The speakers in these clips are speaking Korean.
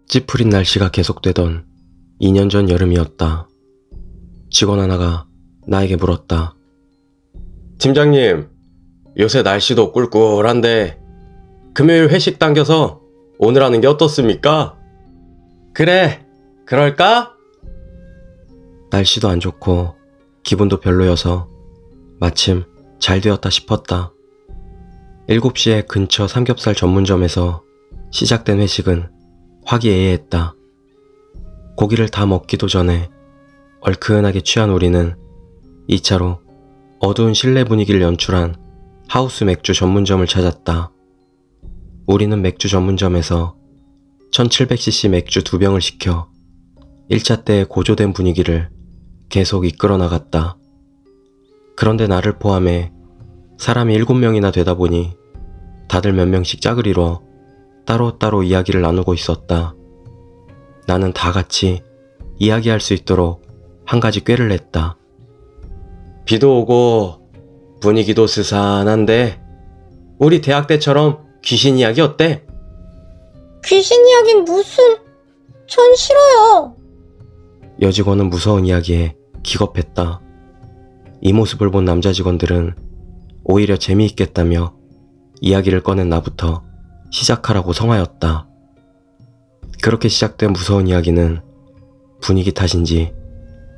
찌푸린 날씨가 계속되던 2년 전 여름이었다. 직원 하나가 나에게 물었다. 팀장님, 요새 날씨도 꿀꿀한데 금요일 회식 당겨서 오늘 하는 게 어떻습니까? 그래, 그럴까? 날씨도 안 좋고 기분도 별로여서 마침 잘 되었다 싶었다. 7시에 근처 삼겹살 전문점에서 시작된 회식은 화기애애했다. 고기를 다 먹기도 전에 얼큰하게 취한 우리는 2차로 어두운 실내 분위기를 연출한 하우스 맥주 전문점을 찾았다. 우리는 맥주 전문점에서 1700cc 맥주 2병을 시켜 1차 때의 고조된 분위기를 계속 이끌어 나갔다. 그런데 나를 포함해 사람이 7명이나 되다 보니 다들 몇 명씩 짝을 이뤄 따로따로 이야기를 나누고 있었다. 나는 다 같이 이야기할 수 있도록 한 가지 꾀를 냈다. 비도 오고 분위기도 스산한데 우리 대학 때처럼 귀신 이야기 어때? 귀신 이야긴 무슨... 전 싫어요. 여직원은 무서운 이야기에 기겁했다. 이 모습을 본 남자 직원들은 오히려 재미있겠다며 이야기를 꺼낸 나부터 시작하라고 성하였다. 그렇게 시작된 무서운 이야기는 분위기 탓인지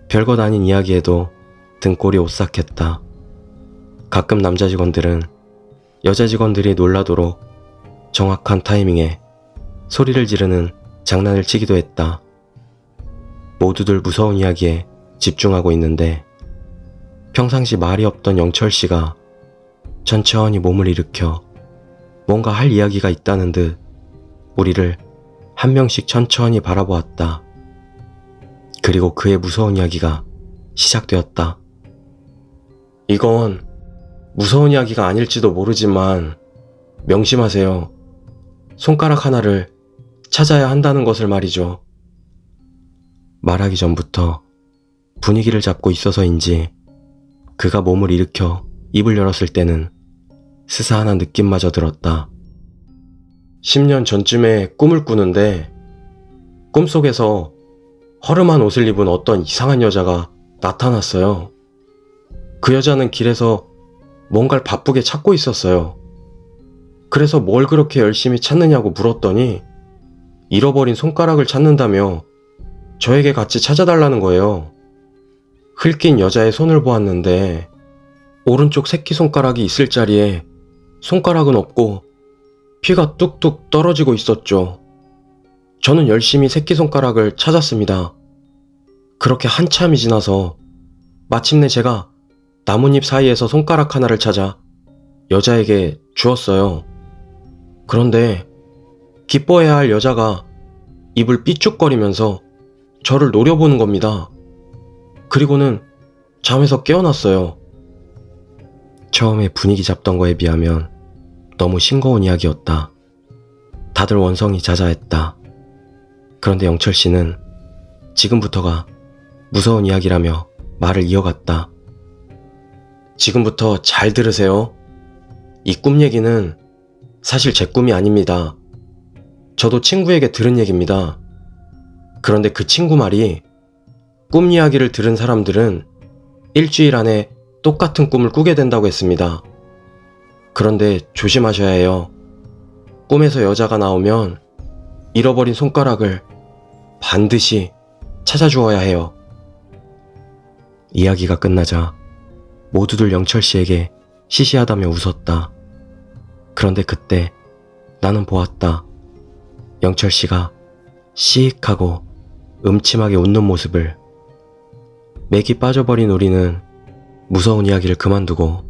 별것 아닌 이야기에도 등골이 오싹했다. 가끔 남자 직원들은 여자 직원들이 놀라도록 정확한 타이밍에 소리를 지르는 장난을 치기도 했다. 모두들 무서운 이야기에 집중하고 있는데 평상시 말이 없던 영철 씨가 천천히 몸을 일으켜 뭔가 할 이야기가 있다는 듯 우리를 한 명씩 천천히 바라보았다. 그리고 그의 무서운 이야기가 시작되었다. 이건 무서운 이야기가 아닐지도 모르지만 명심하세요. 손가락 하나를 찾아야 한다는 것을 말이죠. 말하기 전부터 분위기를 잡고 있어서인지 그가 몸을 일으켜 입을 열었을 때는 스산한 느낌마저 들었다. 10년 전쯤에 꿈을 꾸는데 꿈속에서 허름한 옷을 입은 어떤 이상한 여자가 나타났어요. 그 여자는 길에서 뭔가를 바쁘게 찾고 있었어요. 그래서 뭘 그렇게 열심히 찾느냐고 물었더니 잃어버린 손가락을 찾는다며 저에게 같이 찾아달라는 거예요. 흙긴 여자의 손을 보았는데 오른쪽 새끼손가락이 있을 자리에 손가락은 없고 피가 뚝뚝 떨어지고 있었죠. 저는 열심히 새끼손가락을 찾았습니다. 그렇게 한참이 지나서 마침내 제가 나뭇잎 사이에서 손가락 하나를 찾아 여자에게 주었어요. 그런데 기뻐해야 할 여자가 입을 삐죽거리면서 저를 노려보는 겁니다. 그리고는 잠에서 깨어났어요. 처음에 분위기 잡던 거에 비하면 너무 싱거운 이야기였다. 다들 원성이 자자했다. 그런데 영철 씨는 지금부터가 무서운 이야기라며 말을 이어갔다. 지금부터 잘 들으세요. 이 꿈 얘기는 사실 제 꿈이 아닙니다. 저도 친구에게 들은 얘기입니다. 그런데 그 친구 말이 꿈 이야기를 들은 사람들은 일주일 안에 똑같은 꿈을 꾸게 된다고 했습니다. 그런데 조심하셔야 해요. 꿈에서 여자가 나오면 잃어버린 손가락을 반드시 찾아주어야 해요. 이야기가 끝나자 모두들 영철 씨에게 시시하다며 웃었다. 그런데 그때 나는 보았다. 영철 씨가 씩하고 음침하게 웃는 모습을. 맥이 빠져버린 우리는 무서운 이야기를 그만두고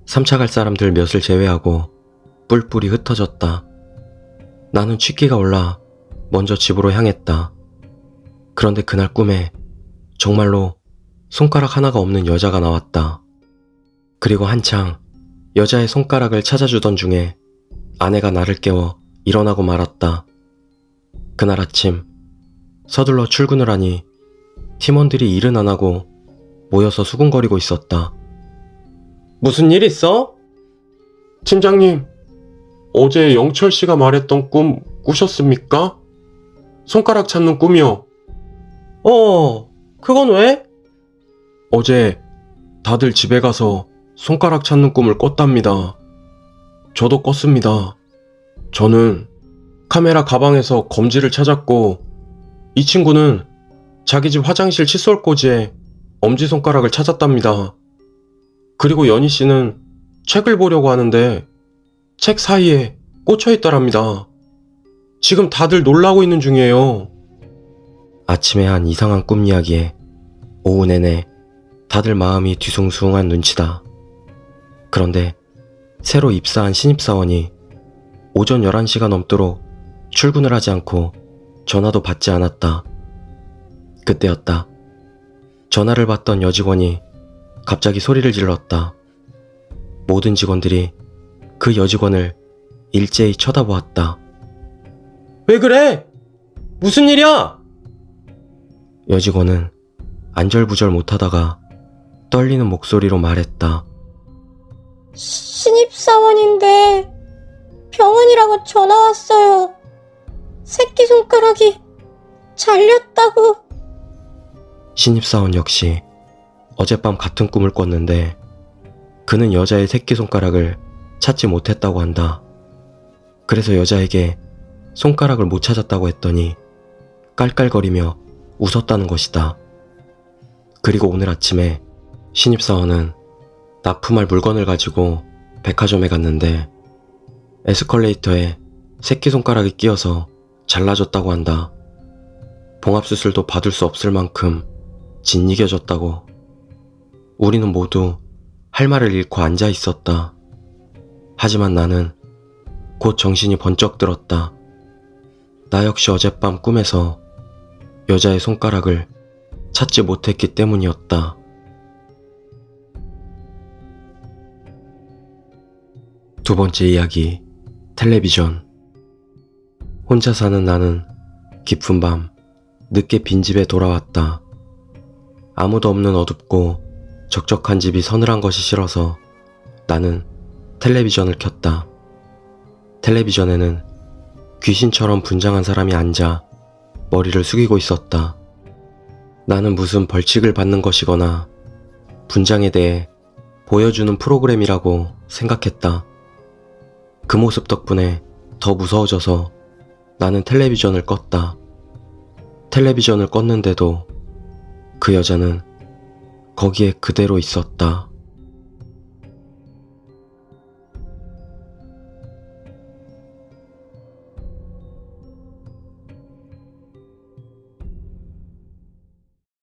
3차 갈 사람들 몇을 제외하고 뿔뿔이 흩어졌다. 나는 취기가 올라 먼저 집으로 향했다. 그런데 그날 꿈에 정말로 손가락 하나가 없는 여자가 나왔다. 그리고 한창 여자의 손가락을 찾아주던 중에 아내가 나를 깨워 일어나고 말았다. 그날 아침 서둘러 출근을 하니 팀원들이 일은 안 하고 모여서 수군거리고 있었다. 무슨 일 있어? 팀장님, 어제 영철 씨가 말했던 꿈 꾸셨습니까? 손가락 찾는 꿈이요. 그건 왜? 어제 다들 집에 가서 손가락 찾는 꿈을 꿨답니다. 저도 꿨습니다. 저는 카메라 가방에서 검지를 찾았고, 이 친구는 자기 집 화장실 칫솔꽂이에 엄지손가락을 찾았답니다. 그리고 연희 씨는 책을 보려고 하는데 책 사이에 꽂혀 있더랍니다. 지금 다들 놀라고 있는 중이에요. 아침에 한 이상한 꿈 이야기에 오후 내내 다들 마음이 뒤숭숭한 눈치다. 그런데 새로 입사한 신입사원이 오전 11시가 넘도록 출근을 하지 않고 전화도 받지 않았다. 그때였다. 전화를 받던 여직원이 갑자기 소리를 질렀다. 모든 직원들이 그 여직원을 일제히 쳐다보았다. 왜 그래? 무슨 일이야? 여직원은 안절부절 못하다가 떨리는 목소리로 말했다. 신입사원인데 병원이라고 전화 왔어요. 새끼손가락이 잘렸다고. 신입사원 역시 어젯밤 같은 꿈을 꿨는데 그는 여자의 새끼손가락을 찾지 못했다고 한다. 그래서 여자에게 손가락을 못 찾았다고 했더니 깔깔거리며 웃었다는 것이다. 그리고 오늘 아침에 신입사원은 납품할 물건을 가지고 백화점에 갔는데 에스컬레이터에 새끼손가락이 끼어서 잘라졌다고 한다. 봉합수술도 받을 수 없을 만큼 짓이겨졌다고. 우리는 모두 할 말을 잃고 앉아 있었다. 하지만 나는 곧 정신이 번쩍 들었다. 나 역시 어젯밤 꿈에서 여자의 손가락을 찾지 못했기 때문이었다. 두 번째 이야기, 텔레비전. 혼자 사는 나는 깊은 밤 늦게 빈집에 돌아왔다. 아무도 없는 어둡고 적적한 집이 서늘한 것이 싫어서 나는 텔레비전을 켰다. 텔레비전에는 귀신처럼 분장한 사람이 앉아 머리를 숙이고 있었다. 나는 무슨 벌칙을 받는 것이거나 분장에 대해 보여주는 프로그램이라고 생각했다. 그 모습 덕분에 더 무서워져서 나는 텔레비전을 껐다. 텔레비전을 껐는데도 그 여자는 거기에 그대로 있었다.